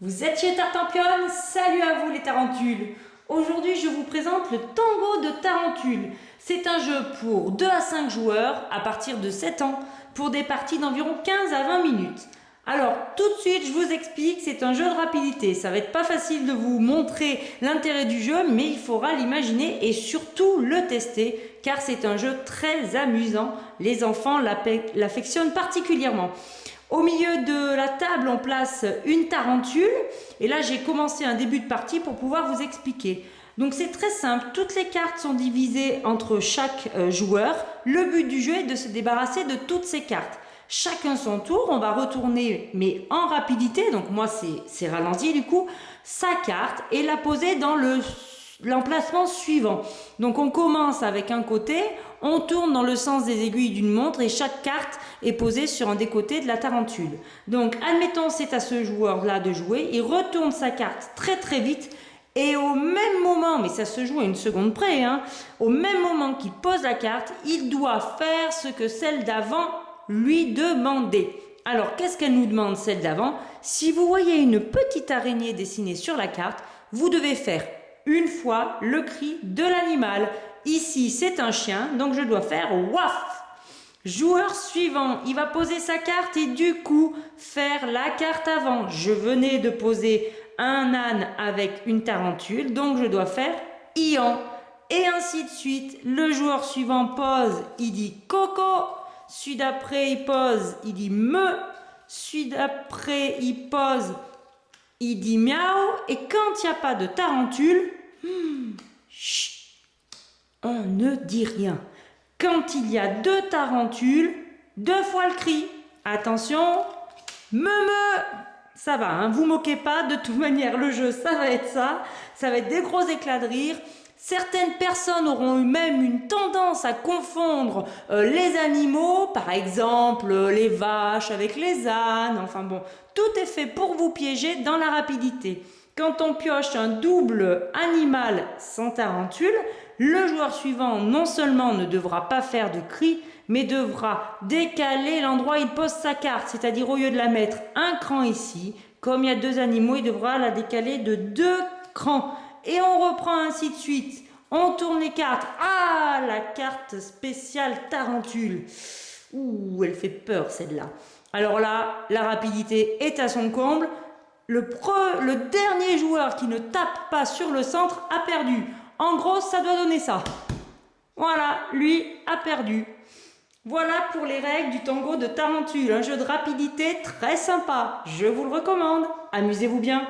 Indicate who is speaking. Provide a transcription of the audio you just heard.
Speaker 1: Vous êtes chez Tartampion, salut à vous les tarentules. Aujourd'hui je vous présente le tango de tarentule. C'est un jeu pour 2 à 5 joueurs à partir de 7 ans pour des parties d'environ 15 à 20 minutes. Alors tout de suite je vous explique, c'est un jeu de rapidité. Ça va être pas facile de vous montrer l'intérêt du jeu, mais il faudra l'imaginer et surtout le tester car c'est un jeu très amusant. Les enfants l'affectionnent particulièrement. Au milieu de la table, on place une tarentule. Et là, j'ai commencé un début de partie pour pouvoir vous expliquer. Donc c'est très simple, toutes les cartes sont divisées entre chaque joueur. Le but du jeu est de se débarrasser de toutes ces cartes. Chacun son tour, on va retourner, mais en rapidité, donc moi c'est ralenti du coup, sa carte et la poser dans l'emplacement suivant. Donc on commence avec un côté, on tourne dans le sens des aiguilles d'une montre et chaque carte est posée sur un des côtés de la tarentule. Donc admettons c'est à ce joueur là de jouer, il retourne sa carte très très vite et au même moment, mais ça se joue à une seconde près, au même moment qu'il pose la carte, il doit faire ce que celle d'avant lui demandait. Alors qu'est-ce qu'elle nous demande celle d'avant? Si vous voyez une petite araignée dessinée sur la carte, vous devez faire une fois le cri de l'animal. Ici, c'est un chien, donc je dois faire waf. Joueur suivant, il va poser sa carte et du coup faire la carte avant. Je venais de poser un âne avec une tarentule, donc je dois faire ian. Et ainsi de suite. Le joueur suivant pose, il dit coco. Celui d'après, il pose, il dit me. Celui d'après, il pose, il dit miaou. Et quand il n'y a pas de tarentule, chut, on ne dit rien. Quand il y a 2 tarentules, 2 fois le cri. Attention, me. Ça va, vous moquez pas, de toute manière le jeu ça va être ça. Ça va être des gros éclats de rire. Certaines personnes auront eu même une tendance à confondre les animaux, par exemple les vaches avec les ânes, enfin bon, tout est fait pour vous piéger dans la rapidité. Quand on pioche un double animal sans tarentule, le joueur suivant non seulement ne devra pas faire de cri, mais devra décaler l'endroit où il pose sa carte, c'est-à-dire au lieu de la mettre un cran ici, comme il y a 2 animaux, il devra la décaler de 2 crans. Et on reprend ainsi de suite. On tourne les cartes. Ah, la carte spéciale tarentule. Ouh, elle fait peur celle-là. Alors là, la rapidité est à son comble. Le dernier joueur qui ne tape pas sur le centre a perdu. En gros, ça doit donner ça. Voilà, lui a perdu. Voilà pour les règles du tango de tarentule. Un jeu de rapidité très sympa. Je vous le recommande. Amusez-vous bien.